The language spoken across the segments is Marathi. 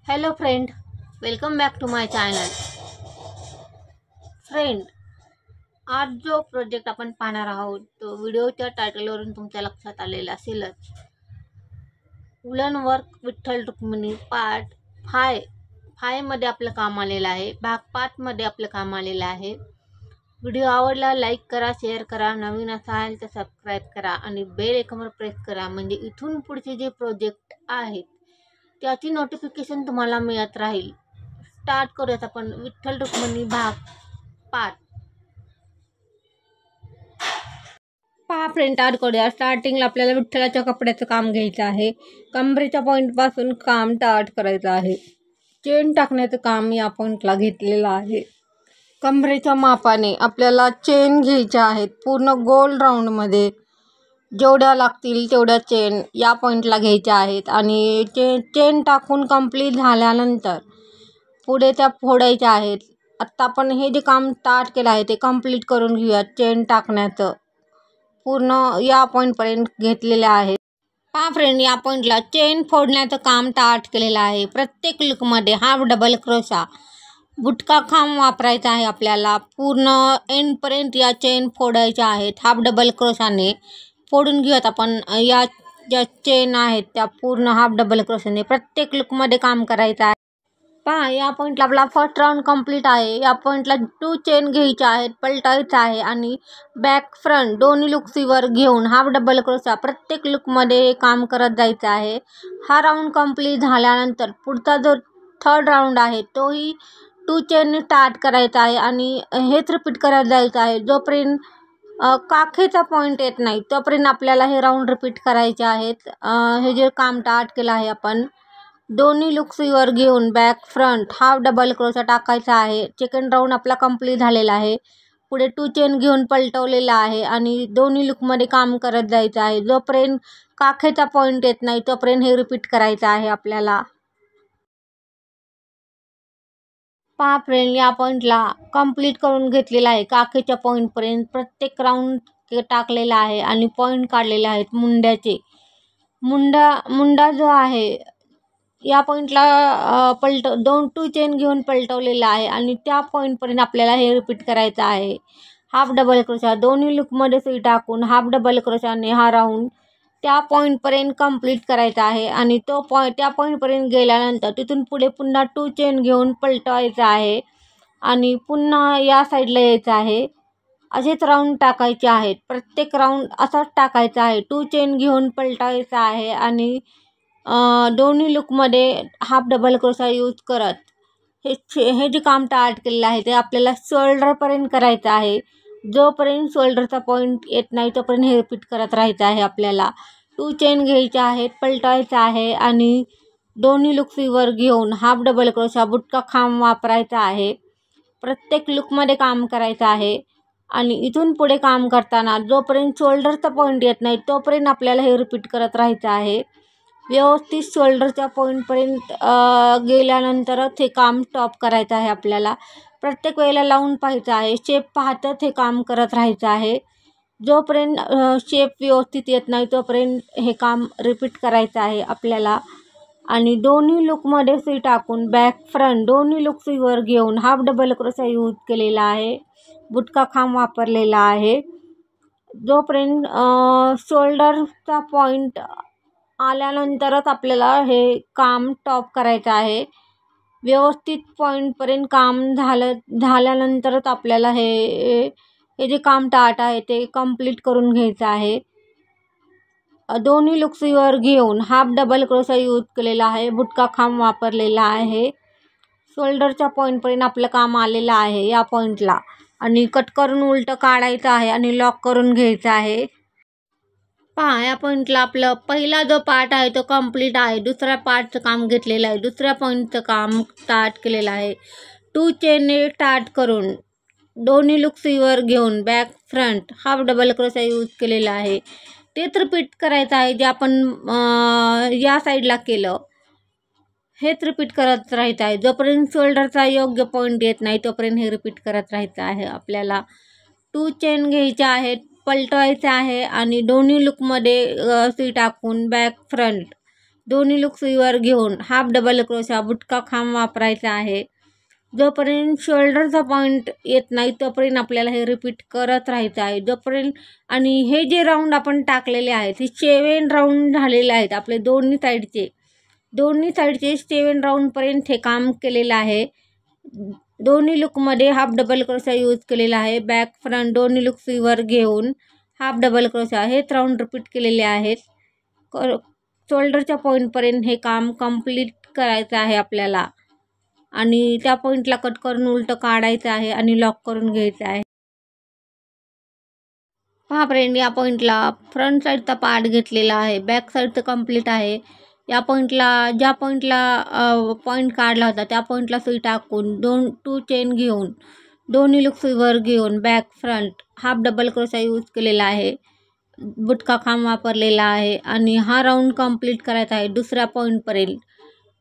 Hello friend, welcome back to my channel. Friend, आज जो प्रोजेक्ट आपण पाहणार आहोत तो व्हिडिओच्या टायटलवरून तुमच्या लक्षात आलेला असेलच. Woollen work Vitthal Rukmini part 5 मध्ये आपलं काम आलेलं आहे. भाग 5 मध्ये आपलं काम आलेलं आहे. व्हिडिओ आवडला लाईक करा, शेअर करा, नवीन असाल तर सबस्क्राईब करा आणि बेल आयकॉनवर प्रेस करा, म्हणजे इथून पुढचे जे प्रोजेक्ट आहेत त्याची नोटिफिकेशन तुम्हाला मिळत राहील. स्टार्ट करूयात आपण विठ्ठल रुक्मिणी भाग 5. पहा फ्रेंड, स्टार्ट करूया. स्टार्टिंगला आपल्याला विठ्ठलाच्या कपड्याचं काम घ्यायचं आहे. कमरेच्या पॉईंटपासून काम स्टार्ट करायचं आहे. चेन टाकण्याचं काम या पॉईंटला घेतलेलं आहे. कमरेच्या मापाने आपल्याला चेन घ्यायच्या आहेत. पूर्ण गोल राऊंडमध्ये जेवढ्या लागतील तेवढ्या चेन या पॉईंटला घ्यायच्या आहेत आणि चेन टाकून कंप्लीट झाल्यानंतर पुढे त्या फोडायच्या आहेत. आत्ता आपण हे जे काम स्टार्ट केलं आहे ते कंप्लीट करून घेऊया. चेन टाकण्याचं पूर्ण या पॉईंटपर्यंत घेतलेले आहेत. पहा फ्रेंड, या पॉईंटला चेन फोडण्याचं काम स्टार्ट केलेलं आहे. प्रत्येक लुकमध्ये हाफ डबल क्रोशा बुटका खांब वापरायचा आहे. आपल्याला पूर्ण एंडपर्यंत या चेन फोडायच्या आहेत. हाफ डबल क्रोशाने फोडून घेऊयात आपण. या ज्या चेन आहेत त्या पूर्ण हाफ डबल क्रोशाने प्रत्येक लुकमध्ये काम करायचं आहे. पहा, या पॉईंटला आपला फर्स्ट राऊंड कंप्लीट आहे. या पॉईंटला 2 चेन घ्यायच्या आहेत, पलटायचं आहे आणि बॅक फ्रंट दोन्ही लुक्सीवर घेऊन हाफ डबल क्रोशा प्रत्येक लुकमध्ये काम करत जायचं आहे. हा राऊंड कंप्लीट झाल्यानंतर पुढचा जो थर्ड राऊंड आहे तोही 2 चेनने स्टार्ट करायचा आहे आणि हेच रिपीट करत जायचं आहे. जोपर्यंत काखेचा पॉईंट येत नाही तोपर्यंत आपल्याला हे राऊंड रिपीट करायचे आहेत. हे जे काम स्टार्ट केलं आहे आपण दोन्ही लुक्सीवर घेऊन back front half double crochet टाकायचा आहे. सेकंड राऊंड आपला कंप्लीट झालेला आहे. पुढे 2 चेन घेऊन पलटवलेला आहे आणि दोन्ही लुकमध्ये काम करत जायचं आहे. जोपर्यंत काखेचा पॉईंट येत नाही तोपर्यंत हे रिपीट करायचं आहे आपल्याला. पहा फ्रेंड, या पॉईंटला कंप्लीट करून घेतलेला आहे. काखेच्या पॉईंटपर्यंत प्रत्येक राऊंड टाकलेला आहे आणि पॉईंट काढलेले आहेत मुंड्याचे. मुंडा जो आहे या पॉईंटला 2 चेन घेऊन पलटवलेला आहे आणि त्या पॉईंटपर्यंत आपल्याला हे रिपीट करायचं आहे. हाफ डबल क्रोशा दोन्ही लुकमध्ये सुई टाकून हाफ डबल क्रोशाने हा राऊंड त्या पॉईंटपर्यंत कंप्लीट करायचा आहे आणि त्या पॉईंटपर्यंत गेल्यानंतर तिथून पुढे पुन्हा 2 चेन घेऊन पलटवायचं आहे आणि पुन्हा या साईडला यायचं आहे. असेच राऊंड टाकायचे आहेत. प्रत्येक राऊंड असाच टाकायचा आहे. 2 चेन घेऊन पलटायचं आहे आणि दोन्ही लुकमध्ये हाफ डबल क्रोशा यूज करत हे जे काम स्टार्ट केलेलं आहे ते आपल्याला शोल्डरपर्यंत करायचं आहे. जोपर्यंत शोल्डरचा पॉईंट येत नाही तोपर्यंत हे रिपीट करत राहायचं आहे आपल्याला. 2 चेन घ्यायच्या आहेत, पलटायचं आहे आणि दोन्ही लुक्सीवर घेऊन हाफ डबल क्रोशा बुटका खांब वापरायचा आहे. प्रत्येक लुकमध्ये काम करायचं आहे आणि इथून पुढे काम करताना जोपर्यंत शोल्डरचा पॉईंट येत नाही तोपर्यंत आपल्याला हे रिपीट करत राहायचं आहे. व्यवस्थित शोल्डरच्या पॉईंटपर्यंत गेल्यानंतरच हे काम स्टॉप करायचं आहे आपल्याला. प्रत्येक वेळेला लावून पाहायचं आहे. शेप पाहतच हे काम करत राहायचं आहे. जोपर्यंत शेप व्यवस्थित येत नाही तोपर्यंत हे काम रिपीट करायचं आहे आपल्याला आणि दोन्ही लुकमध्ये सुई टाकून बॅक फ्रंट दोन्ही लुक्सीवर घेऊन हाफ डबल क्रोशा यूज केलेला आहे. बुटका खांब वापरलेला आहे. जोपर्यंत शोल्डरचा पॉईंट आल्यानंतरच आपल्याला हे काम स्टॉप करायचं आहे. व्यवस्थित पॉईंटपर्यंत काम झाल्यानंतरच आपल्याला हे जे काम स्टार्ट आहे ते कंप्लीट करून घ्यायचं आहे. दोन्ही लुक्सीवर घेऊन हाफ डबल क्रोशा यूज केलेला आहे. बुटका खांब वापरलेला आहे. शोल्डरच्या पॉईंटपर्यंत आपलं काम आलेलं आहे या पॉईंटला आणि कट करून उलटं काढायचं आहे आणि लॉक करून घ्यायचं आहे. पहा, या पॉईंटला आपलं पहिला जो पार्ट आहे तो कंप्लीट आहे. दुसऱ्या पार्टचं काम घेतलेलं आहे. दुसऱ्या पॉईंटचं काम स्टार्ट केलेलं आहे. 2 चेनने स्टार्ट करून दोन्ही लुक्सीवर घेऊन back front half double crochet use केलेला आहे. तेच रिपीट करायचं आहे जे आपण या साईडला केलं. हेच रिपीट करत राहायचं आहे. जोपर्यंत शोल्डरचा योग्य पॉईंट येत नाही तोपर्यंत हे रिपीट करत राहायचं आहे आपल्याला. 2 चेन घ्यायच्या आहेत, पलटवायचं आहे आणि दोन्ही लुकमध्ये सुई टाकून बॅक फ्रंट दोन्ही लूक सुईवर घेऊन हाफ डबल क्रोशा बुटका खांब वापरायचा आहे. जोपर्यंत शोल्डरचा पॉईंट येत नाही तोपर्यंत आपल्याला हे रिपीट करत राहायचं आहे. जोपर्यंत आणि हे जे राऊंड आपण टाकलेले आहेत हे 7 राऊंड झालेले आहेत आपले दोन्ही साईडचे 7 राऊंडपर्यंत हे काम केलेलं आहे. दोन्ही लुकमध्ये हाफ डबल क्रोशा यूज केलेला आहे. बॅक फ्रंट दोन्ही लुक सुईवर घेऊन हाफ डबल क्रोशा हेच राऊंड रिपीट केलेले आहेत. शोल्डरच्या पॉईंटपर्यंत हे काम कंप्लीट करायचं आहे आपल्याला आणि त्या पॉईंटला कट करून उलटं काढायचं आहे आणि लॉक करून घ्यायचं आहे. पहा फ्रेंड, या पॉईंटला फ्रंट साईडचा पार्ट घेतलेला आहे, बॅक साईडचं कंप्लीट आहे. या पॉईंटला ज्या पॉईंटला पॉईंट काढला होता त्या पॉईंटला सुई टाकून 2 चेन घेऊन दोन्ही लूक सुईवर घेऊन back front half double crochet use केलेला आहे. बुटका खांब वापरलेला आहे आणि हा राऊंड कंप्लीट करायचा आहे दुसऱ्या पॉईंटपर्यंत.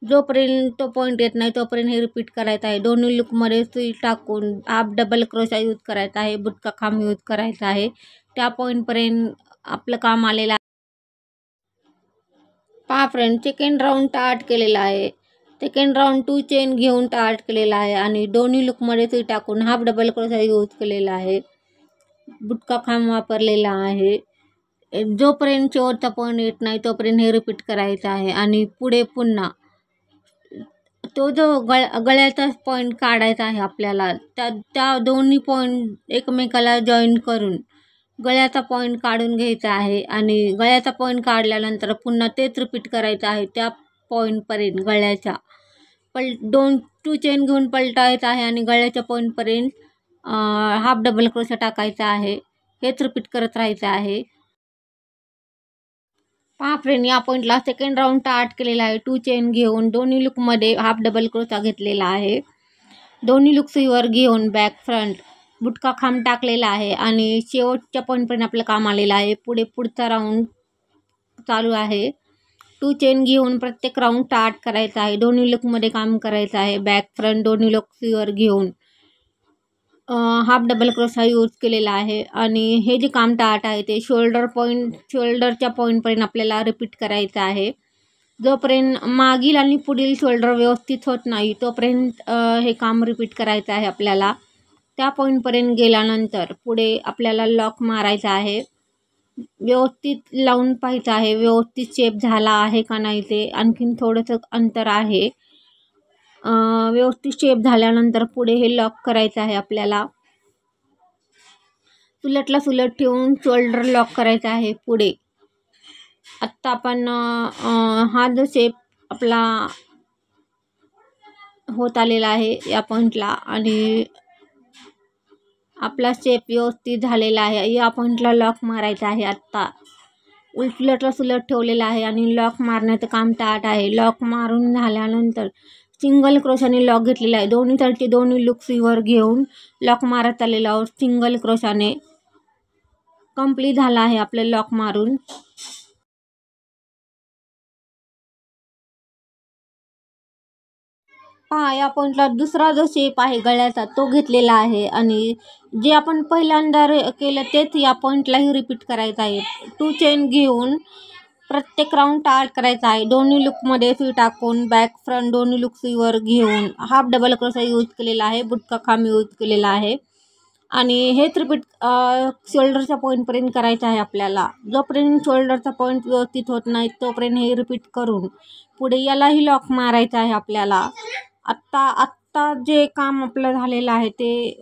जोपर्यंत तो पॉईंट येत नाही तोपर्यंत हे रिपीट करायचं आहे. दोन्ही लुकमध्ये सुई टाकून हाफ डबल क्रोशा यूज करायचा आहे, बुटका खांब यूज करायचा आहे. त्या पॉईंटपर्यंत आपलं काम आलेलं आहे. पहा फ्रेंड, सेकंड राऊंड टार्ट केलेला आहे. सेकंड राऊंड 2 चेन घेऊन टार्ट केलेला आहे आणि दोन्ही लुकमध्ये सुई टाकून हाफ डबल क्रोशा यूज केलेला आहे, बुटका खांब वापरलेला आहे. जोपर्यंत शेवटचा पॉईंट येत नाही तोपर्यंत हे रिपीट करायचं आहे आणि पुढे पुन्हा तो जो गळ्याचा पॉईंट काढायचा आहे आपल्याला. त्या दोन्ही पॉईंट एकमेकाला जॉईन करून गळ्याचा पॉईंट काढून घ्यायचा आहे आणि गळ्याचा पॉईंट काढल्यानंतर पुन्हा तेच रिपीट करायचं आहे. त्या पॉईंटपर्यंत गळ्याच्या 2 चेन घेऊन पलटायचं आहे आणि गळ्याच्या पॉईंटपर्यंत हाफ डबल क्रोशा टाकायचा आहे. हेच रिपीट करत राहायचं आहे. पहा फ्रेंड, या पॉईंटला सेकंड राऊंड टार्ट केलेला आहे. 2 चेन घेऊन दोन्ही लुकमध्ये हाफ डबल क्रोशा घेतलेला आहे. दोन्ही लुक सुईवर घेऊन बॅक फ्रंट बुटका खांब टाकलेला आहे आणि शेवटच्या पॉईंटपर्यंत आपलं काम आलेलं आहे. पुढचा राऊंड चालू आहे. 2 चेन घेऊन प्रत्येक राऊंड टार्ट करायचा आहे. दोन्ही लुकमध्ये काम करायचं आहे. बॅक फ्रंट दोन्ही लुक सुईवर घेऊन हाफ डबल क्रोशा यूज केलेला आहे आणि हे जे काम टार्ट आहे ते शोल्डरच्या पॉईंटपर्यंत आपल्याला रिपीट करायचं आहे. जोपर्यंत मागील आणि पुढील शोल्डर व्यवस्थित होत नाही तोपर्यंत हे काम रिपीट करायचं आहे आपल्याला. त्या पॉईंटपर्यंत गेल्यानंतर पुढे आपल्याला लॉक मारायचा आहे. व्यवस्थित लावून पाहायचं आहे व्यवस्थित शेप झाला आहे का नाही, ते आणखीन थोडंसं अंतर आहे. व्यवस्थित शेप झाल्यानंतर पुढे हे लॉक करायचं आहे आपल्याला. सुलटला सुलट ठेवून शोल्डर लॉक करायचा आहे पुढे. आत्ता आपण हा जो शेप आपला होत आलेला आहे या पॉईंटला आणि आपला शेप व्यवस्थित झालेला आहे. या पॉईंटला लॉक मारायचा आहे. आत्ता उलटला सुलट ठेवलेला आहे आणि लॉक मारण्याचं काम टार्ट आहे. लॉक मारून झाल्यानंतर सिंगल क्रोशाने लॉक घेतलेला आहे. दोन्ही साईडचे दोन्ही लूक सुईवर घेऊन लॉक मारत आलेला आहोत सिंगल क्रोशाने. कंप्लीट झाला आहे आपलं लॉक मारून. पहा, या पॉईंटला दुसरा जो शेप आहे गळ्याचा तो घेतलेला आहे आणि जे आपण पहिल्यांदा केलं तेच या पॉईंटलाही रिपीट करायचं आहे. 2 चेन घेऊन प्रत्येक राऊंड टार्ट करायचा आहे. दोन्ही लुकमध्ये सुई टाकून बॅक फ्रंट दोन्ही लुक सुईवर घेऊन हाफ डबल क्रोशा यूज केलेला आहे, बुटका खांब यूज केलेला आहे आणि हेच रिपीट शोल्डरच्या पॉईंटपर्यंत करायचं आहे आपल्याला. जोपर्यंत शोल्डरचा पॉईंट व्यवस्थित होत नाही तोपर्यंत हे रिपीट करून पुढे यालाही लॉक मारायचं आहे आपल्याला. आत्ता जे काम आपलं झालेलं आहे ते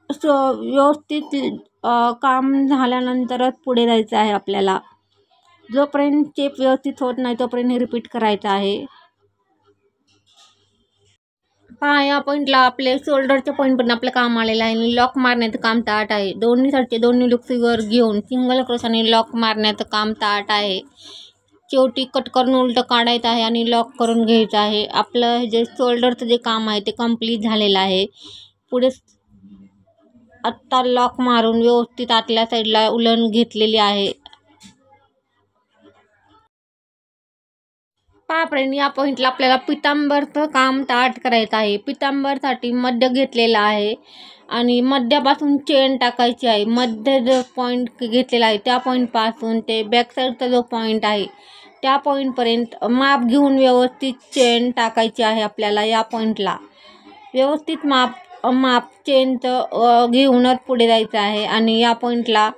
व्यवस्थित काम झाल्यानंतरच पुढे जायचं आहे आपल्याला. जोपर्यंत शेप व्यवस्थित होत नाही तोपर्यंत हे रिपीट करायचं आहे. पहा, या पॉईंटला आपले शोल्डरच्या पॉईंटपर्यंत आपलं काम आलेलं आहे आणि लॉक मारण्याचं काम टार्ट आहे. दोन्ही साईडचे दोन्ही लूक सुईवर घेऊन सिंगल क्रोशाने लॉक मारण्याचं काम टार्ट आहे. शेवटी कट करून उलटं काढायचं आहे आणि लॉक करून घ्यायचं आहे. आपलं जे शोल्डरचं जे काम आहे ते कंप्लीट झालेलं आहे. पुढे आत्ता लॉक मारून व्यवस्थित आतल्या साईडला उलण घेतलेली आहे. पहा फ्रेंड, या पॉईंटला आपल्याला पितांबरचं काम टार्ट करायचं आहे. पितांबरसाठी मध्य घेतलेला आहे आणि मध्यापासून चेन टाकायची आहे. मध्य जो पॉईंट घेतलेला आहे त्या पॉईंटपासून ते बॅक साईडचा जो पॉईंट आहे त्या पॉईंटपर्यंत माप घेऊन व्यवस्थित चेन टाकायची आहे आपल्याला. या पॉईंटला व्यवस्थित माप चेनचं घेऊनच पुढे जायचं आहे. आणि या पॉईंटला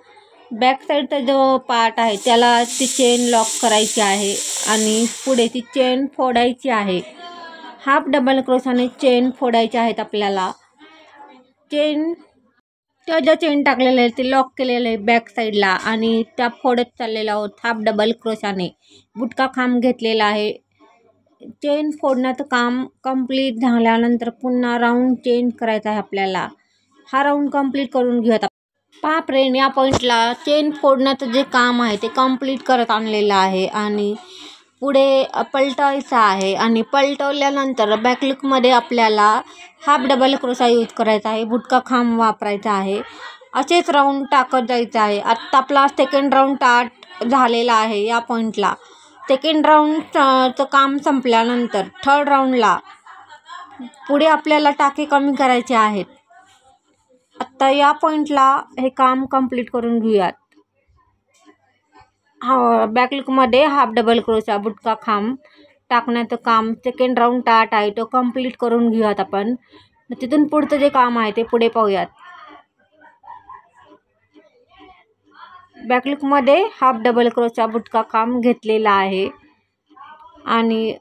बॅक साईडचा जो पार्ट आहे त्याला ती चेन लॉक करायची आहे आणि पुढे ती चेन फोडायची आहे. हाफ डबल क्रोशाने चेन फोडायचे आहेत आपल्याला. त्या ज्या चेन टाकलेल्या आहेत ते लॉक केलेले आहे बॅक साईडला आणि त्या फोडत चाललेल्या आहोत हाफ डबल क्रोशाने. बुटका खांब घेतलेला आहे. चेन फोडण्याचं काम कंप्लीट झाल्यानंतर पुन्हा राऊंड चेंज करायचा आहे आपल्याला. हा राऊंड कंप्लीट करून घेऊयात. पहा फ्रेंड, या पॉईंटला चेन फोडण्याचं जे काम आहे ते कंप्लीट करत आणलेलं आहे आणि पुढे पलटायचं आहे. आणि पलटवल्यानंतर बॅकलुकमध्ये आपल्याला हाफ डबल क्रोशा यूज करायचा आहे. बुटका खांब वापरायचा आहे. असेच राऊंड टाकत जायचं आहे. आत्ता आपला सेकंड राऊंड स्टार्ट झालेला आहे. या पॉईंटला सेकंड राऊंडचं काम संपल्यानंतर थर्ड राऊंडला पुढे आपल्याला टाके कमी करायचे आहेत. आत्ता या पॉईंटला हे काम कंप्लीट करून घेऊयात. बॅकलुकमध्ये हाफ डबल क्रोशा बुटका खांब टाकण्याचं काम सेकंड राऊंड स्टार्ट आहे तो कंप्लीट करून घेऊयात आपण. तिथून पुढचं जे काम आहे ते पुढे पाहूयात. बॅकलुकमध्ये हाफ डबल क्रोशा बुटका खांब घेतलेला आहे आणि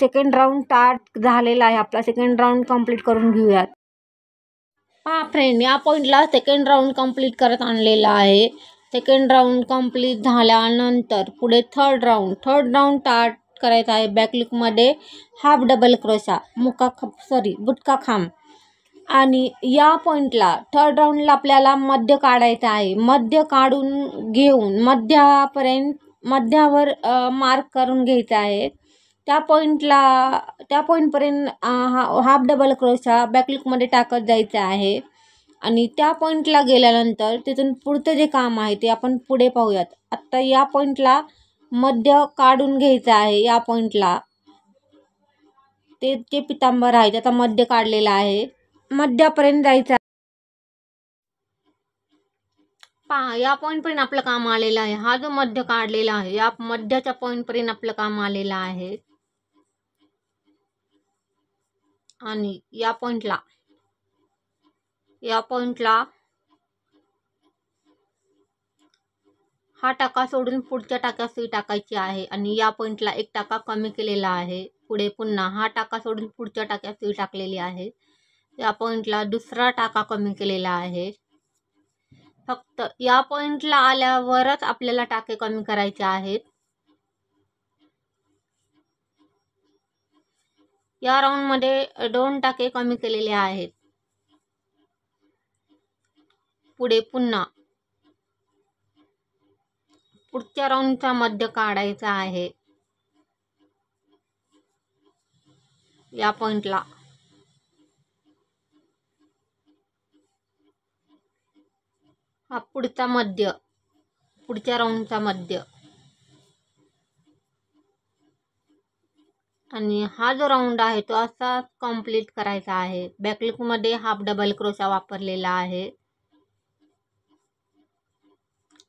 सेकंड राऊंड स्टार्ट झालेला आहे आपला. सेकंड राऊंड कंप्लीट करून घेऊयात. पहा फ्रेंड, या पॉईंटला सेकंड राऊंड कंप्लीट करत आणलेला आहे. सेकंड राऊंड कंप्लीट झाल्यानंतर पुढे थर्ड राऊंड स्टार्ट करायचा आहे. बॅकलुकमध्ये हाफ डबल क्रोशा बुटका खांब. आणि या पॉईंटला थर्ड राऊंडला आपल्याला मध्य काढायचं आहे. मध्य काढून घेऊन मध्यावर मार्क करून घ्यायचं आहे. त्या पॉईंटपर्यंत हाफ डबल क्रोशा बॅकलुकमध्ये टाकत जायचं आहे. आणि त्या पॉईंटला गेल्यानंतर तिथून पुढचं जे काम आहे ते आपण पुढे पाहूयात. आत्ता या पॉईंटला मध्य काढून घ्यायचं आहे. या पॉईंटला ते जे पितांबर आहे त्याचा मध्य काढलेला आहे. मध्यापर्यंत जायचं आहे. पहा, या पॉईंटपर्यंत आपलं काम आलेलं आहे. हा जो मध्य काढलेला आहे या मध्याच्या पॉईंटपर्यंत आपलं काम आलेलं आहे. आणि या पॉईंटला हा टाका सोडून पुढच्या टाक्यात सुई टाकायची आहे. आणि या पॉईंटला एक टाका कमी केलेला आहे. पुढे पुन्हा हा टाका सोडून पुढच्या टाक्यात सुई टाकलेली आहे. या पॉईंटला दुसरा टाका कमी केलेला आहे. फक्त या पॉईंटला आल्यावरच आपल्याला टाके कमी करायचे आहेत. या राऊंडमध्ये 2 टाके कमी केलेले आहेत. पुढे पुन्हा पुढच्या राऊंडचा मध्य काढायचा आहे. या पॉईंटला हा पुढच्या राऊंडचा मध्य. आणि हा जो राऊंड आहे तो असा कंप्लीट करायचा आहे. बॅकलुकमध्ये हाफ डबल क्रोशा वापरलेला आहे.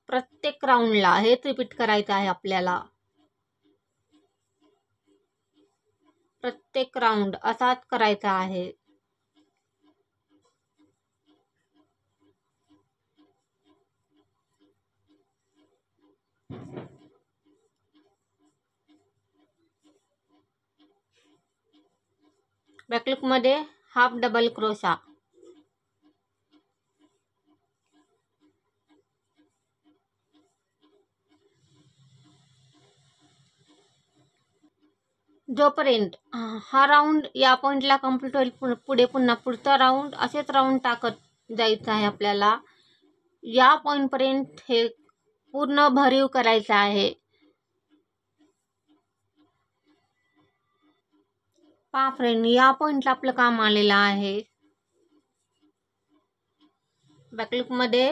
प्रत्येक राऊंडला हेच रिपीट करायचं आहे आपल्याला. प्रत्येक राऊंड असाच करायचा आहे. बॅकलुकमध्ये हाफ डबल क्रोशा. जोपर्यंत हा राऊंड या पॉईंटला कंप्लीट होईल पुढे पुन्हा पुढचा राऊंड असेच राऊंड टाकत जायचं आहे आपल्याला. या पॉईंटपर्यंत हे पूर्ण भरीव करायचं आहे. पहा फ्रेंड, या पॉईंटला आपलं काम आलेलं आहे. बॅकलुकमध्ये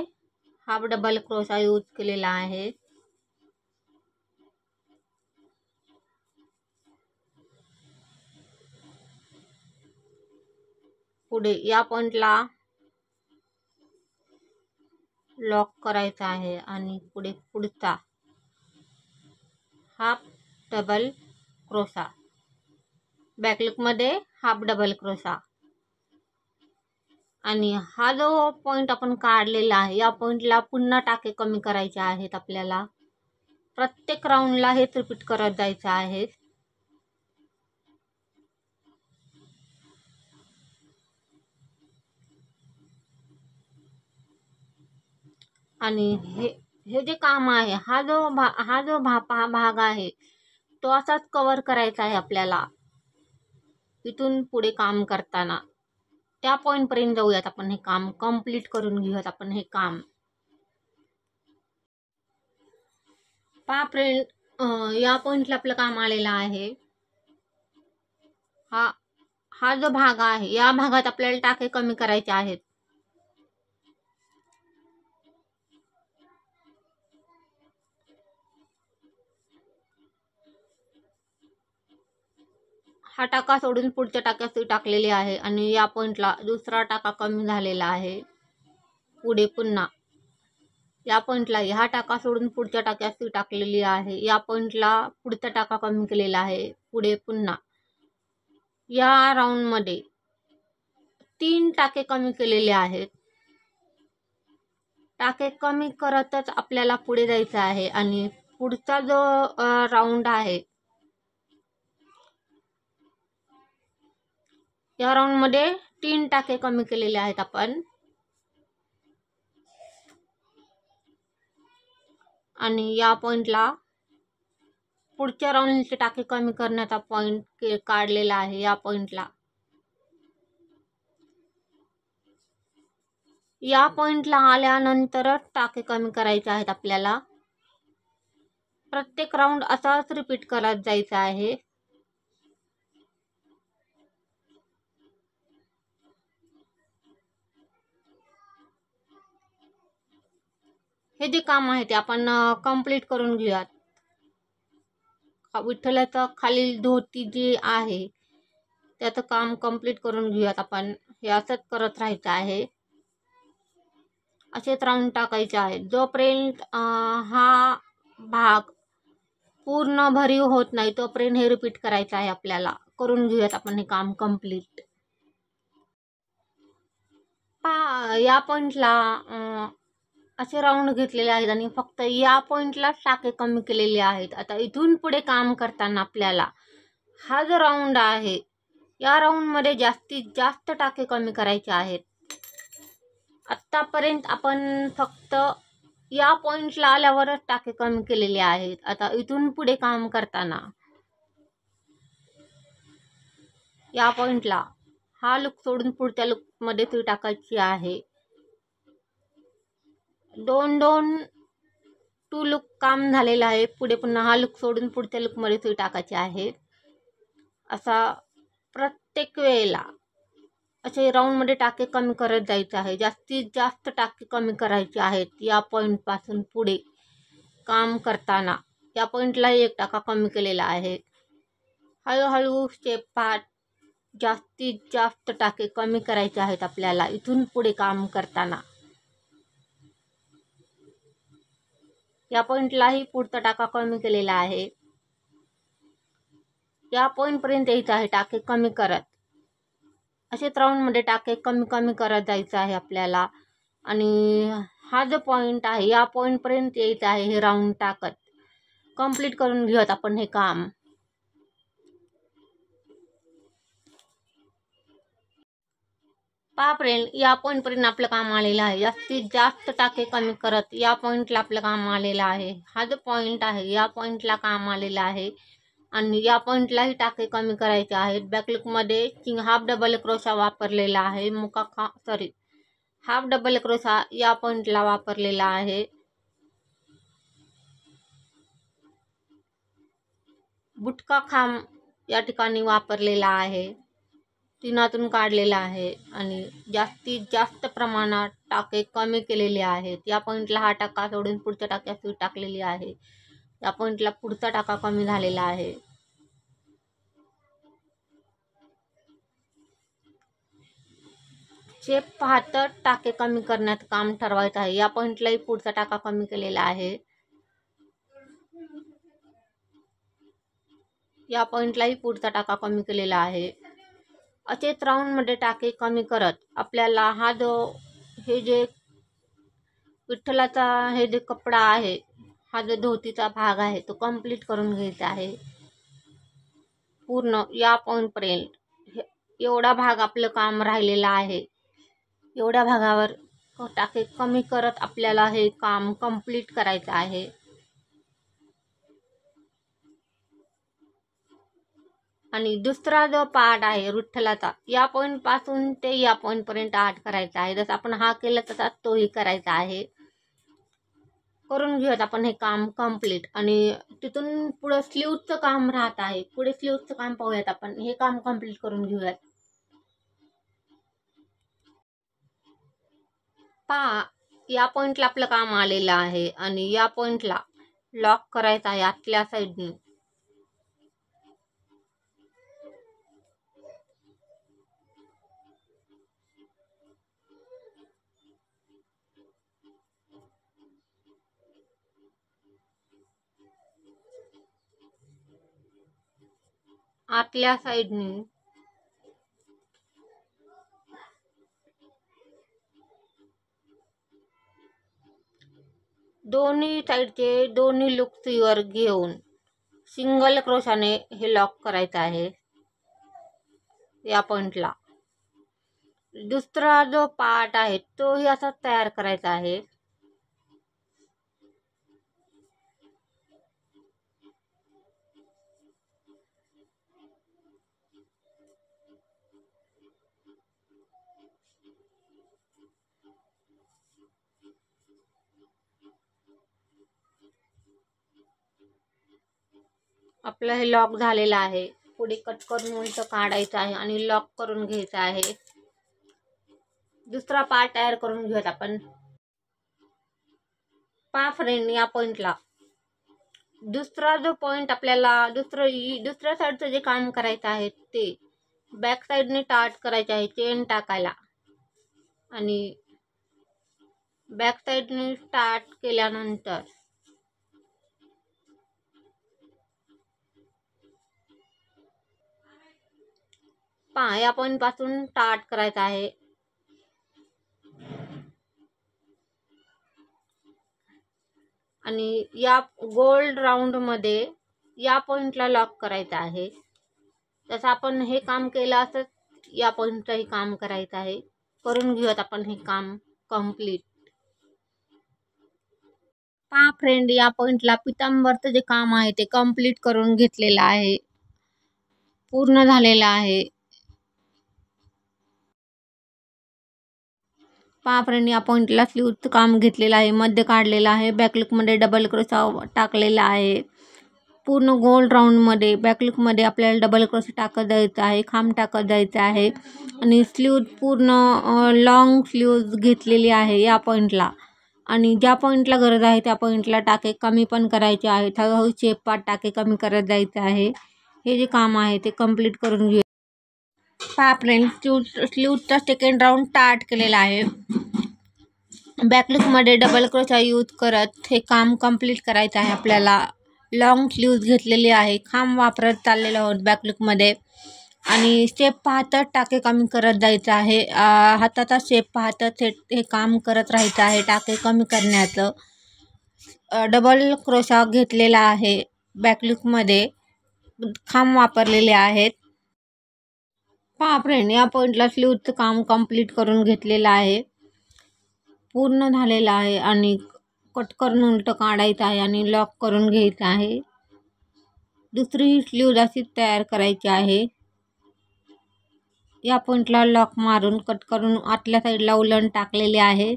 हाफ डबल क्रोशा यूज केलेला आहे. पुढे या पॉईंटला लॉक करायचा आहे आणि पुढचा हाफ डबल क्रोशा, बॅकलूकमध्ये हाफ डबल क्रोशा. आणि हा जो पॉईंट आपण काढलेला आहे या पॉईंटला पुन्हा टाके कमी करायचे आहेत आपल्याला. प्रत्येक राऊंडला हेच रिपीट करत जायचं आहे. आणि हे जे काम आहे, हा जो भाग आहे तो असाच कव्हर करायचा आहे आपल्याला इथून पुढे काम करताना. त्या पॉईंट पर्यंत जाऊयात आपण, हे काम कंप्लीट करून घेऊयात आपण हे काम. पहा फ्रेंड, या पॉईंटला आपलं काम आलेलं आहे. हा जो भाग आहे या भागात आपल्याला टाके कमी करायचे आहेत. हा टाका सोडून पुढच्या टाक्यात सुई टाकलेली आहे आणि या पॉईंटला दुसरा टाका कमी झालेला आहे. पुढे पुन्हा या पॉईंटला ह्या टाका सोडून पुढच्या टाक्यात सुई टाकलेली आहे. या पॉईंटला पुढचा टाका कमी केलेला आहे. पुढे पुन्हा या राऊंडमध्ये 3 टाके कमी केलेले आहेत. टाके कमी करतच आपल्याला पुढे जायचं आहे. आणि पुढचा जो राऊंड आहे या राऊंडमध्ये 3 टाके कमी केलेले आहेत आपण. आणि या पॉईंटला पुढच्या राऊंडचे टाके कमी करण्याचा पॉईंट काढलेला आहे. या पॉईंटला आल्यानंतरच टाके कमी करायचे आहेत आपल्याला. प्रत्येक राऊंड असाच रिपीट करत जायचा आहे. हे जे काम आहे ते आपण कंप्लीट करून घेऊयात. विठ्ठलाचं खालील धोती जी आहे त्याचं काम कंप्लीट करून घेऊयात आपण. हे असंच करत राहायचं आहे. असेच राऊंड टाकायचे आहे जोपर्यंत हा भाग पूर्ण भरीव होत नाही तोपर्यंत हे रिपीट करायचं आहे आपल्याला. करून घेऊयात आपण हे काम कंप्लीट. या पॉईंटला असे राऊंड घेतलेले आहेत आणि फक्त या पॉईंटला टाके कमी केलेले आहेत. आता इथून पुढे काम करताना आपल्याला हा जो राऊंड आहे या राऊंडमध्ये जास्तीत जास्त टाके कमी करायचे आहेत. आत्तापर्यंत आपण फक्त या पॉईंटला आल्यावरच टाके कमी केलेले आहेत. आता इथून पुढे काम करताना या पॉईंटला हा लूक सोडून पुढच्या लूकमध्ये सुई टाकायची आहे. 2 लूक काम झालेलं आहे. पुढे पुन्हा हा लूक सोडून पुढच्या लूकमध्ये सुई टाकायची आहे. असा प्रत्येक वेळेला असे राऊंडमध्ये टाके कमी करत जायचे आहे. जास्तीत जास्त टाके कमी करायचे आहेत या पॉईंटपासून पुढे काम करताना. या पॉईंटला 1 टाका कमी केलेला आहे. हळूहळू स्टेप पार्ट जास्तीत जास्त टाके कमी करायचे आहेत आपल्याला इथून पुढे काम करताना. या पॉईंटलाही पुढचा टाका कमी केलेला आहे. या पॉईंटपर्यंत यायचं आहे टाके कमी करत. असेच राऊंडमध्ये टाके कमी कमी करत जायचं आहे आपल्याला. आणि हा जो पॉईंट आहे या पॉईंटपर्यंत यायचं आहे हे राऊंड टाकत. कंप्लीट करून घेऊयात आपण हे काम. पहा फ्रेंड, या पॉईंटपर्यंत आपलं काम आलेलं आहे. जास्तीत जास्त टाके कमी करत या पॉईंटला आपलं काम आलेलं आहे. हा जो पॉईंट आहे या पॉईंटला काम आलेलं आहे. आणि या पॉईंटलाही टाके कमी करायचे आहेत. बॅकलूकमध्ये हाफ डबल क्रोशा वापरलेला आहे. हाफ डबल क्रोशा या पॉईंटला वापरलेला आहे. बुटका खांब या ठिकाणी वापरलेला आहे. तिनातून काढलेला आहे. आणि जास्तीत जास्त प्रमाणात टाके कमी केलेले आहेत. या पॉईंटला हा टाका सोडून पुढच्या टाक्यात सुई टाकलेली आहे. या पॉईंटला पुढचा टाका कमी झालेला आहे. शेप पाहत टाके कमी करण्याचं काम ठरवायचं आहे. या पॉईंटलाही पुढचा टाका कमी केलेला आहे. या पॉईंटलाही पुढचा टाका कमी केलेला आहे. असेच राऊंडमध्ये टाके कमी करत आपल्याला हे जे विठ्ठलाचा हे जे कपडा आहे, हा जो धोतीचा भाग आहे तो कंप्लीट करून घ्यायचा आहे. पूर्ण या पॉईंटपर्यंत एवढा भाग आपलं काम राहिलेला आहे. एवढ्या भागावर टाके कमी करत आपल्याला हे काम कंप्लीट करायचं आहे. आणि दुसरा जो पार्ट आहे विठ्ठलाचा, या पॉईंट पासून ते या पॉईंट पर्यंत आर्ट करायचा आहे. जसं आपण हा केला तसा तोही करायचा आहे. करून घेऊयात आपण हे काम कंप्लीट. आणि तिथून पुढे स्लीवचं काम राहत आहे. पुढे स्लीवचं काम पाहूयात आपण. हे काम कंप्लीट करून घेऊयात. पहा, या पॉईंटला आपलं काम आलेलं आहे आणि या पॉईंटला लॉक करायचं आहे आतल्या साईडनी. आतल्या साईडनी दोन्ही साईडचे दोन्ही लुक्सीवर घेऊन सिंगल क्रोशाने हे लॉक करायचं आहे या पॉईंटला. दुसरा जो पार्ट आहे तोही असा तयार करायचा आहे. आपलं हे लॉक झालेलं आहे. पुढे कट करून उलट काढायचं आहे आणि लॉक करून घ्यायचं आहे. दुसरा पार्ट तयार करून घेऊयात आपण. पहा फ्रेंड, या पॉईंटला दुसरा जो पॉईंट आपल्याला दुसऱ्या साईडचं जे काम करायचं आहे ते बॅक साईडने स्टार्ट करायचे आहे चेन टाकायला. आणि बॅक साईडने स्टार्ट केल्यानंतर पहा, या पॉईंट पासून स्टार्ट करायचं आहे. आणि या गोल्ड राऊंड मध्ये या पॉईंटला लॉक करायचं आहे. जसं आपण हे काम केलं असंच या पॉईंटचंही काम करायचं आहे. करून घेऊयात आपण हे काम कंप्लीट. पहा फ्रेंड, या पॉईंटला पितांबरचं जे काम आहे ते कंप्लीट करून घेतलेलं आहे. पूर्ण झालेलं आहे. पहा फ्रेंड, या पॉईंटला स्लीवचं काम घेतलेलं आहे. मध्य काढलेलं आहे. बॅकलुकमध्ये डबल क्रोशा टाकलेला आहे. पूर्ण गोल राऊंडमध्ये बॅकलुकमध्ये आपल्याला डबल क्रोशा टाकत जायचं आहे. खांब टाकत जायचं आहे. आणि स्लीव पूर्ण लॉंग स्लीव्ज घेतलेली आहे या पॉईंटला. आणि ज्या पॉईंटला गरज आहे त्या पॉईंटला टाके कमी पण करायचे आहेत. हळूहळू शेपात टाके कमी करत जायचं आहे. हे जे काम आहे ते कंप्लीट करून घेऊ. पहा फ्रेंड, स्लीवचा सेकंड राऊंड स्टार्ट केलेला आहे. बॅकलुकमध्ये डबल क्रोशा यूज करत हे काम कंप्लीट करायचं आहे आपल्याला. लॉंग स्लीव्ज घेतलेली आहे. खांब वापरत चाललेलो आहोत बॅकलुकमध्ये. आणि शेप पाहतच टाके कमी करत जायचं आहे. हाताचा शेप पाहतच हे काम करत राहायचं आहे टाके कमी करण्याचं. डबल क्रोशा घेतलेला आहे. बॅकलुकमध्ये खांब वापरलेले आहेत. पहा फ्रेंड, या पॉईंटला स्लीवचं काम कंप्लीट करून घेतलेलं आहे. पूर्ण झालेलं आहे. आणि कट करून उलट काढायचं आहे आणि लॉक करून घ्यायचं आहे. दुसरी स्लीव अशीच तयार करायची आहे. या पॉईंटला लॉक मारून कट करून आतल्या साईडला उलण टाकलेले आहे.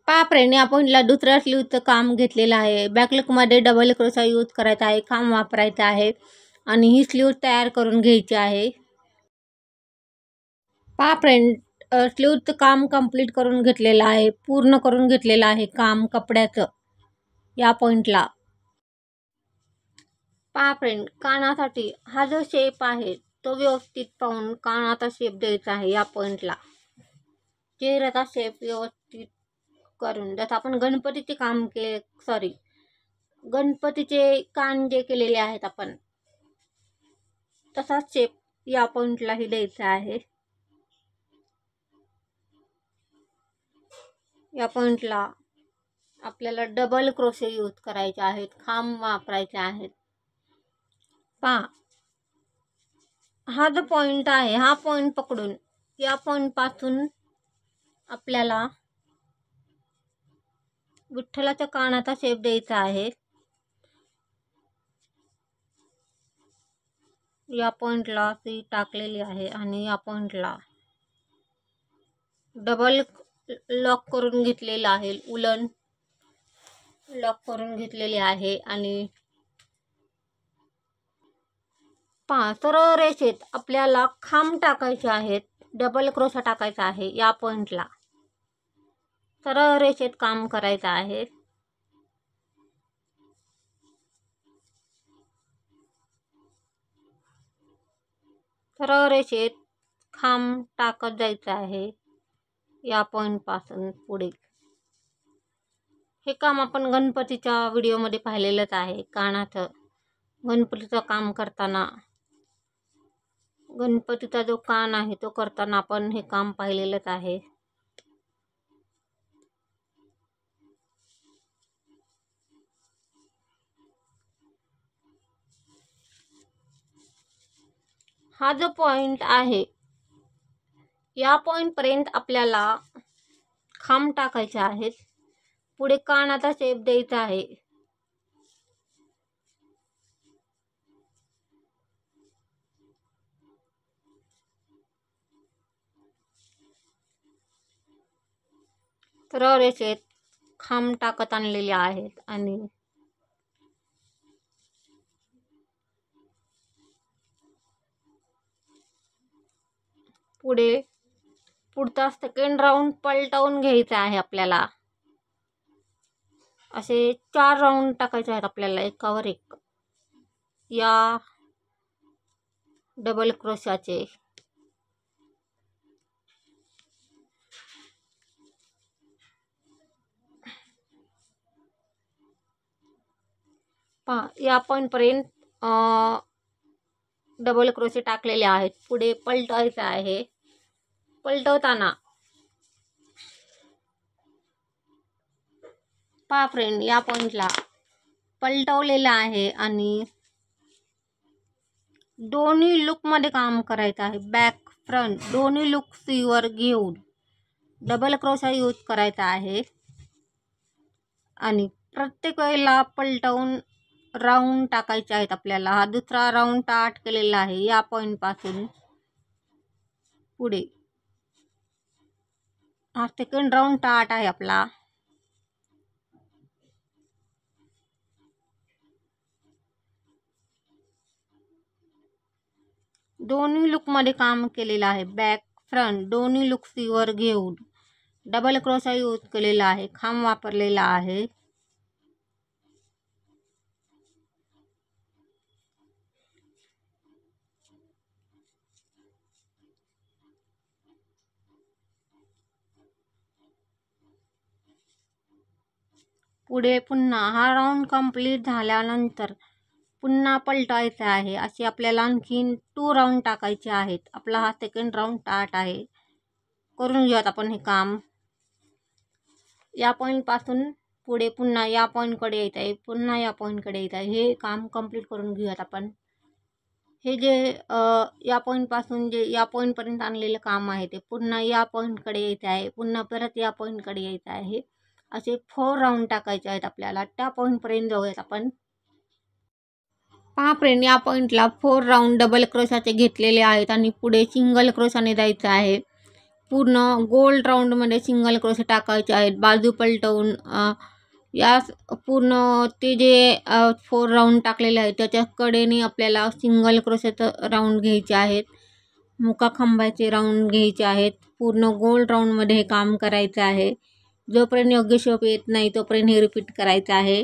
पहा फ्रेंड, या पॉईंटला दुसऱ्या स्लीवचं काम घेतलेलं आहे. बॅकलुकमध्ये डबल क्रोशा यूज करायचा आहे. खांब वापरायचा आहे आणि ही स्लीव तयार करून घ्यायची आहे. पहा फ्रेंड, स्लीवचं काम कंप्लीट करून घेतलेलं आहे. पूर्ण करून घेतलेलं आहे काम कपड्याचं या पॉईंटला. पहा फ्रेंड, कानासाठी हा जो शेप आहे तो व्यवस्थित पाहून कानाचा शेप द्यायचा आहे या पॉईंटला. चेहऱ्याचा शेप व्यवस्थित करून, जसं आपण गणपतीचे काम गणपतीचे कान जे केलेले आहेत आपण, तसाच शेप या पॉइंटलाही द्यायचा आहे. या पॉइंटला आपल्याला डबल क्रोशे यूज करायचे आहेत, खांब वापरायचे आहेत. पहा, हा जो पॉइंट आहे, हा पॉइंट पकडून या पॉइंट पासून आपल्याला विठ्ठलाच्या कानाचा शेप द्यायचा आहे. या पॉइंटला ती टाकलेली आहे आणि या पॉइंटला डबल लॉक करून घेतलेला आहे, उलन लॉक करून घेतलेले आहे. आणि पहा, सरळ रेषेत आपल्याला खांब टाकायचे आहेत, डबल क्रोशा टाकायचा आहे. या पॉइंटला सरळ रेषेत काम करायचं आहे. सरळ रेषेत खांब टाकत जायचं आहे या पॉइंट पासून पुढे. हे काम आपण गणपतीच्या व्हिडिओमध्ये पाहिलेलंच आहे. कानाचं गणपतीचं काम करताना, गणपतीचा जो कान आहे तो करताना आपण हे काम पाहिलेलंच आहे. हा जो पॉइंट आहे, या पॉइंट पर्यंत आपल्याला खांब टाकायचे आहेत. पुढे कानाचा शेप द्यायचा आहे. सरळ रेषेत खांब टाकत आणलेले आहेत आणि पुढचा सेकंड राऊंड पलटवून घ्यायचा आहे आपल्याला. असे 4 राऊंड टाकायचे आहेत आपल्याला, एकावर एक, या डबल क्रोशाचे. पहा, या पॉइंट पर्यंत डबल क्रोशे टाकलेले आहेत. पुढे पलटवायचं आहे. पलटवताना पहा फ्रेंड, या पॉइंटला पलटवलेलं आहे आणि दोन्ही लुकमध्ये काम करायचं आहे. बॅक फ्रंट दोन्ही लुक सीवर घेऊन डबल क्रोशा यूज करायचा आहे. आणि प्रत्येक वेळेला पलटवून राऊंड टाकायचे आहेत आपल्याला. हा दुसरा राऊंड स्टार्ट केलेला आहे या पॉइंट पासून पुढे. हा सेकंड राऊंड स्टार्ट आहे आपला. दोन्ही लुकमध्ये काम केलेलं आहे. बॅक फ्रंट दोन्ही लुक सीवर घेऊन डबल क्रोशा यूज केलेला आहे, खांब वापरलेला आहे. पुढे पुन्हा हा राऊंड कंप्लीट झाल्यानंतर पुन्हा पलटायचं आहे. असे आपल्याला आणखीन 2 राऊंड टाकायचे आहेत. आपला हा सेकंड राऊंड स्टार्ट आहे. करून घेऊयात आपण हे काम. या पॉईंटपासून पुढे पुन्हा या पॉईंटकडे येत आहे, पुन्हा या पॉईंटकडे येत आहे. हे काम कंप्लीट करून घेऊयात आपण. हे जे या पॉईंटपासून जे या पॉईंटपर्यंत आणलेलं काम आहे ते पुन्हा या पॉईंटकडे येत आहे, पुन्हा परत या पॉईंटकडे येत आहे. असे 4 राऊंड टाकायचे आहेत आपल्याला. त्या पॉईंटपर्यंत जाऊयात आपण. पहा फ्रेंड, या पॉईंटला 4 राऊंड डबल क्रोशाचे घेतलेले आहेत आणि पुढे सिंगल क्रोशाने जायचं आहे. पूर्ण गोल राऊंडमध्ये सिंगल क्रोशे टाकायचे आहेत. बाजू पलटवून या पूर्ण ते जे 4 राऊंड टाकलेले आहेत त्याच्या कडेने आपल्याला सिंगल क्रोशाचं राऊंड घ्यायचे आहेत. मुका खांबाचे राऊंड घ्यायचे आहेत. पूर्ण गोल राऊंडमध्ये हे काम करायचं आहे. जोपर्यंत योग्य शेप येत नाही तोपर्यंत हे रिपीट करायचं आहे.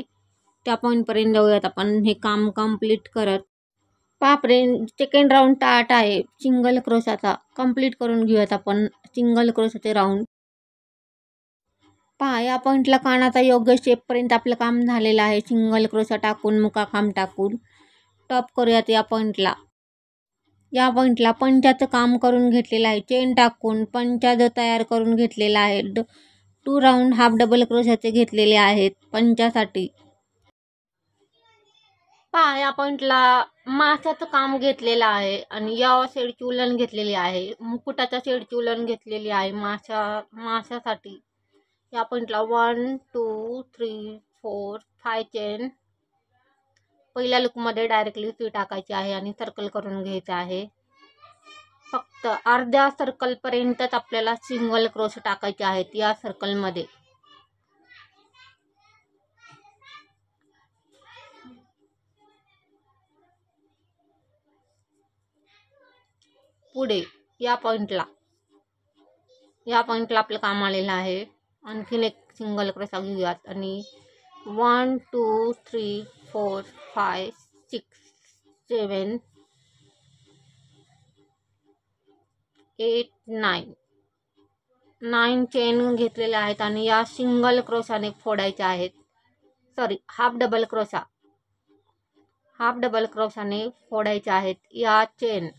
त्या पॉईंटपर्यंत जाऊयात आपण हे काम कंप्लीट करत. पहा फ्रेंड, सेकंड राऊंड स्टार्ट आहे सिंगल क्रोशाचा. कंप्लीट करून घेऊयात आपण सिंगल क्रोशाचे राऊंड. पहा या पॉईंटला कानाचा योग्य शेपपर्यंत आपलं काम झालेलं आहे. सिंगल क्रोशा टाकून मुकाखांब टाकून टॉप करूयात. या पॉईंटला पंचाचं काम करून घेतलेलं आहे. चेन टाकून पंचा जो तयार करून घेतलेला आहे. 2 राऊंड हाफ डबल क्रोशाचे घेतलेले आहेत पंचासाठी. पहा या पॉईंटला माशाचं काम घेतलेलं आहे आणि या शेडची उलन घेतलेली आहे. मुकुटाच्या शेडची उलन घेतलेली आहे माशासाठी. या पॉईंटला 1 2 3 4 5 चेन. पहिल्या लूकमध्ये डायरेक्टली सुई टाकायची आहे आणि सर्कल करून घ्यायचं आहे. फक्त अर्ध्या सर्कलपर्यंतच आपल्याला सिंगल क्रोश टाकायचे आहेत या सर्कलमध्ये. पुढे या पॉईंटला आपलं काम आलेलं आहे. आणखीन एक सिंगल क्रोशा घेऊयात आणि 1 2 3 4 5 6 7 8 9 चेन घेतलेल्या आहेत आणि या सिंगल क्रोशाने फोडायचे आहेत. हाफ डबल क्रोशाने फोडायचे आहेत या चेन.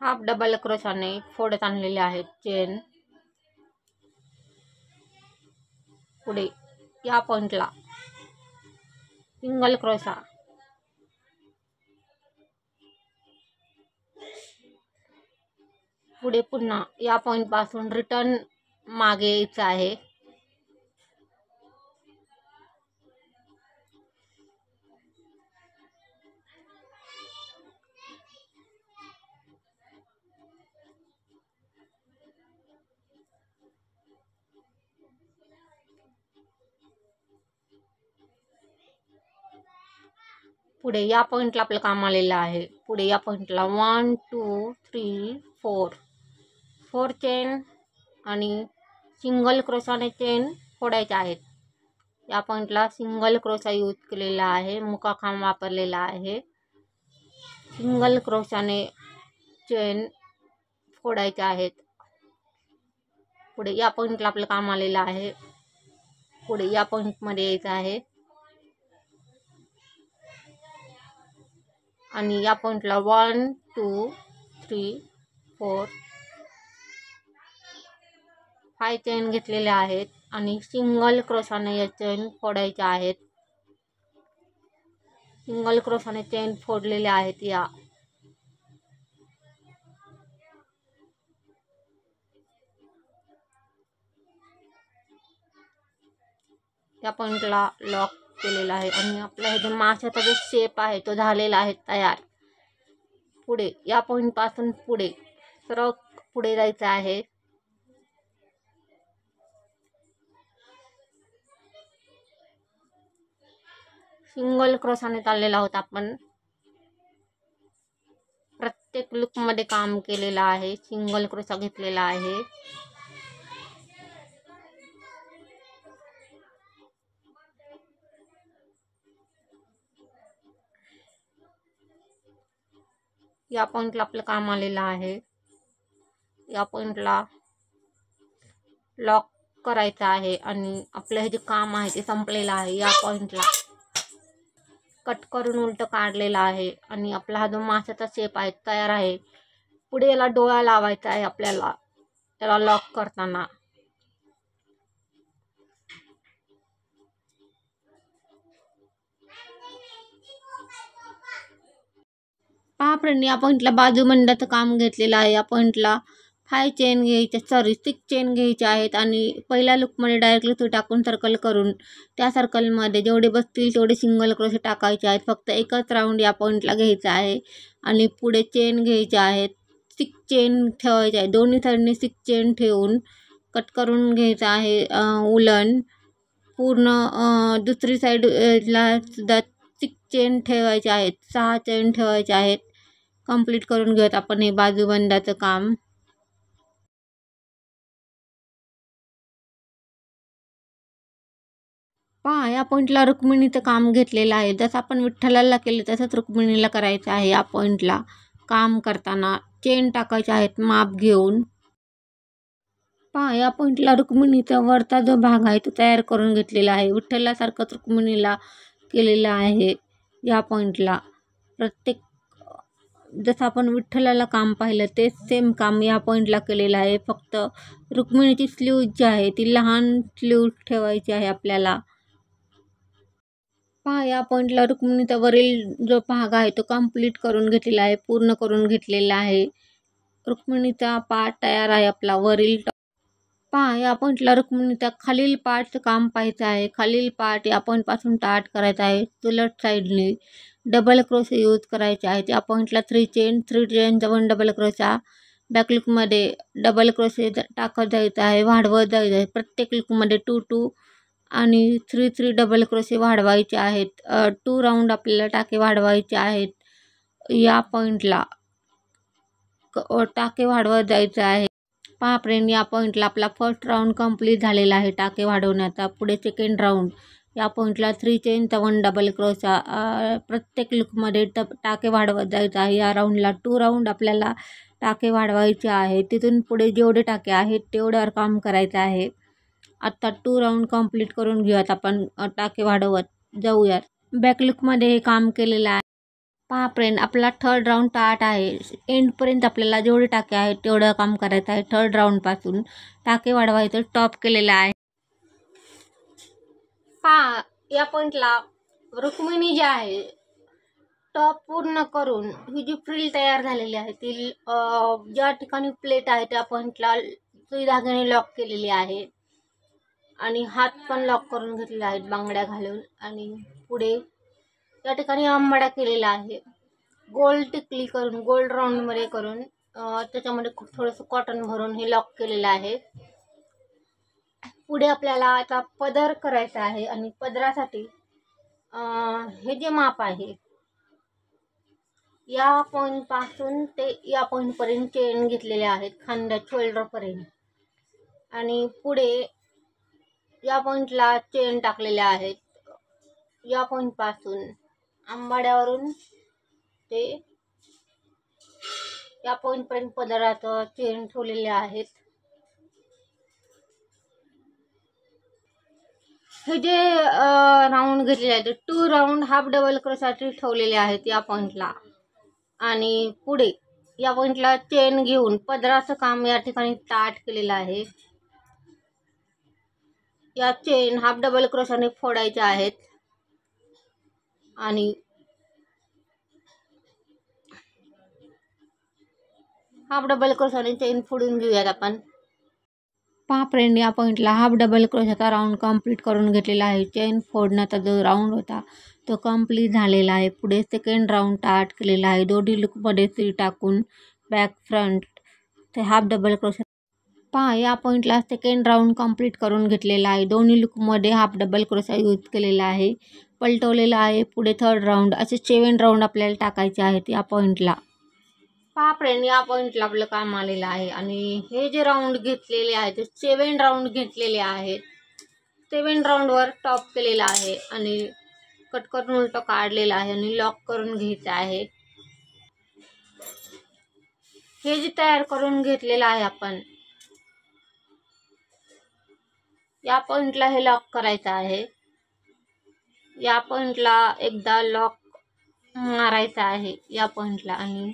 हाफ डबल क्रोशाने फोडत आणलेले आहेत चेन. पुढे या पॉईंटला सिंगल क्रोशा. पुढे पुन्हा या पॉईंट पासून रिटर्न मागे यायचं आहे. पुढे या पॉईंटला आपलं काम आलेलं आहे. पुढे या पॉईंटला 1 2 3 4 चेन आणि सिंगल क्रोशाने चेन फोडायचे आहेत. या पॉईंटला सिंगल क्रोशा यूज केलेला आहे. मुकाखांब वापरलेला आहे. सिंगल क्रोशाने चेन फोडायचे आहेत. पुढे या पॉईंटला आपलं काम आलेलं आहे. पुढे या पॉईंटमध्ये यायचं आहे आणि या पॉईंटला 1 2 3 4 5 चेन घेतलेले आहेत आणि सिंगल क्रोशाने या चेन फोडायच्या आहेत. सिंगल क्रोशाने चेन फोडलेले आहेत. या पॉईंटला लॉक केलेला आहे आणि आपला हे जो माशाचा जो शेप आहे तो झालेला आहे तयार. पुढे या पॉईंट पासून पुढे सरळ पुढे जायचं आहे. सिंगल क्रोशाने चाललेला आहोत आपण. प्रत्येक लुक मध्ये काम केलेलं आहे. सिंगल क्रोशा घेतलेला आहे. या पॉईंटला आपलं काम आलेलं आहे. या पॉईंटला लॉक करायचं आहे आणि आपलं हे जे काम आहे ते संपलेलं आहे. या पॉईंटला कट करून उलट काढलेला आहे आणि आपला हा जो माशाचा शेप आहे तयार आहे. पुढे याला डोळा लावायचा आहे आपल्याला त्याला लॉक करताना. पहा फ्रेंड या पॉईंटला बाजूबंदाचं काम घेतलेलं आहे. या पॉईंटला 6 चेन घ्यायच्या आहेत आणि पहिल्या लुकमध्ये डायरेक्टली सुई टाकून सर्कल करून त्या सर्कलमध्ये जेवढे बसतील तेवढे सिंगल क्रोशे टाकायचे आहेत. फक्त एकच राऊंड या पॉईंटला घ्यायचा आहे आणि पुढे चेन घ्यायच्या आहेत. 6 चेन ठेवायचे आहे. दोन्ही साईडने 6 चेन ठेवून कट करून घ्यायचं आहे उलन. पूर्ण दुसरी साईडला सुद्धा 6 चेन ठेवायचे आहेत. 6 चेन ठेवायचे आहेत. कंप्लीट करून घेऊयात आपण हे बाजूबंदाचं काम. पहा या पॉईंटला रुक्मिणीचं काम घेतलेलं आहे. जसं आपण विठ्ठलाला केलं तसंच रुक्मिणीला करायचं आहे. या पॉईंटला काम करताना चेन टाकायचे आहेत माप घेऊन. पहा या पॉईंटला रुक्मिणीचा वरचा जो भाग आहे तो तयार करून घेतलेला आहे. विठ्ठलासारखंच रुक्मिणीला केलेलं आहे. या पॉईंटला प्रत्येक जसं आपण विठ्ठलाला काम पाहिलं तेच सेम काम या पॉईंटला केलेलं आहे. फक्त रुक्मिणीची स्लीव जी आहे ती लहान स्लीव ठेवायची आहे आपल्याला. पहा या पॉईंटला रुक्मिणीचा वरील जो भाग आहे तो कंप्लीट करून घेतलेला आहे, पूर्ण करून घेतलेला आहे. रुक्मिणीचा पार्ट तयार आहे आपला वरील. पहा या पॉईंटला रुक्मिणीचा खालील पार्टचं काम पाहायचं आहे. खालील पार्ट या पॉईंटपासून स्टार्ट करायचा आहे. उलट साईडने डबल क्रोशे यूज करायचे आहेत. या पॉईंटला 3 चेनचा 1 डबल क्रोशा. बॅक लूकमध्ये डबल क्रोशे टाकत जायचं आहे, वाढवत जायचं आहे. प्रत्येक लूकमध्ये 2 आणि 3 डबल क्रोशे वाढवायचे आहेत. 2 राऊंड आपल्याला टाके वाढवायचे आहेत. या पॉईंटला टाके वाढवत जायचं आहे. पहा फ्रेंड या पॉईंटला आपला फर्स्ट राऊंड कंप्लीट झालेला आहे टाके वाढवण्याचा. पुढे सेकंड राऊंड या पॉईंटला 3 चेनचा 1 डबल क्रोशा. प्रत्येक लुकमध्ये टाके वाढवत जायचं आहे. या राऊंडला 2 राऊंड आपल्याला टाके वाढवायचे आहे. तिथून पुढे जेवढे टाके आहेत तेवढ्यावर काम करायचं आहे. आता 2 राऊंड कंप्लीट करून घेऊयात आपण, टाके वाढवत जाऊयात. बॅक लुकमध्ये हे काम केलेलं आहे. पहा फ्रेंड आपला थर्ड राऊंड स्टार्ट आहे. एंडपर्यंत आपल्याला जेवढे टाके आहेत तेवढं काम करायचं आहे. थर्ड राऊंडपासून टाके वाढवायचं टॉप केलेलं आहे. पहा या पॉईंटला रुक्मिणी जी आहे टॉप पूर्ण करून ही जी फ्रिल तयार झालेली आहे ती ज्या ठिकाणी प्लेट आहे त्या पॉईंटला सुई धाग्याने लॉक केलेली आहे आणि हात पण लॉक करून घेतलेले आहेत बांगड्या घालून. आणि पुढे या ठिकाणी आंबाडा केलेला आहे. गोल्ड टिकली करून गोल्ड राऊंडमध्ये करून त्याच्यामध्ये थोडंसं कॉटन भरून हे लॉक केलेलं आहे. पुढे आपल्याला आता पदर करायचा आहे आणि पदरासाठी हे जे माप आहे या पॉईंटपासून ते या पॉईंटपर्यंत चेन घेतलेले आहेत खांद्या शोल्डरपर्यंत. आणि पुढे या पॉईंटला चेन टाकलेल्या आहेत. या पॉईंटपासून आंबाड्यावरून ते या पॉईंटपर्यंत पदरात चेन ठेवलेले आहेत. हे जे राऊंड घेतलेले आहेत 2 राऊंड हाफ डबल क्रोशासाठी ठेवलेले आहेत या पॉईंटला. आणि पुढे या पॉईंटला चेन घेऊन पदराचं काम या ठिकाणी स्टार्ट केलेलं आहे. या चेन हाफ डबल क्रोशाने फोडायच्या आहेत आणि हाफ डबल क्रोशाने चेन फोडून घेऊयात आपण. पहा फ्रेंड या पॉईंटला हाफ डबल क्रोशाचा राऊंड कंप्लीट करून घेतलेला आहे. चेन फोडण्याचा जो राऊंड होता तो कंप्लीट झालेला आहे. पुढे सेकंड राऊंड स्टार्ट केलेला आहे. दोन्ही लुकमध्ये सुई टाकून बॅक फ्रंट ते हाफ डबल क्रोशा. पहा या पॉईंटला सेकंड राऊंड कंप्लीट करून घेतलेला आहे. दोन्ही लुकमध्ये हाफ डबल क्रोशा यूज केलेला आहे, पलटवलेला आहे. पुढे थर्ड राऊंड असे 7 राऊंड आपल्याला टाकायचे आहेत या पॉईंटला. पहा फ्रेंड या पॉईंटला आपलं काम आलेलं आहे. आणि हे जे राऊंड घेतलेले आहेत 7 राऊंड घेतलेले आहेत. 7 राऊंडवर टॉप केलेला आहे आणि कट करून उलटं काढलेलं आहे आणि लॉक करून घ्यायचं आहे. हे जे तयार करून घेतलेलं आहे आपण या पॉईंटला हे लॉक करायचं आहे. या पॉईंटला एकदा लॉक मारायचा आहे या पॉईंटला आणि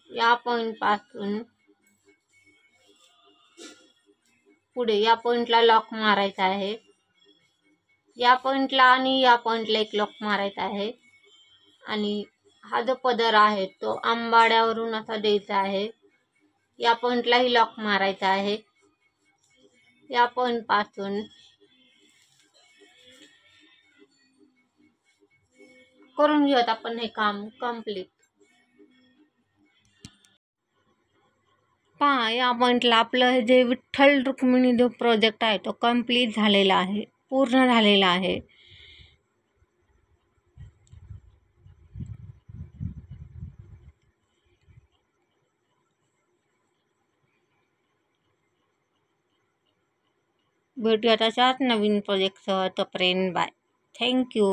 या पॉईंटपासून पुढे या पॉईंटला लॉक मारायचा आहे. या पॉईंटला आणि या पॉईंटला एक लॉक मारायचा आहे. आणि हा जो पदर आहे तो आंबाड्यावरून असा द्यायचा आहे. या पॉईंटलाही लॉक मारायचा आहे. या पॉईंटपासून करून घेऊयात आपण हे काम कंप्लीट. पहा या पॉईंटला आपलं जे विठ्ठल रुक्मिणी जो प्रोजेक्ट आहे तो कंप्लीट झालेला आहे, पूर्ण झालेला आहे. भेटूया तशाच नवीन प्रोजेक्टसह. तोपर्यंत बाय. थँक्यू.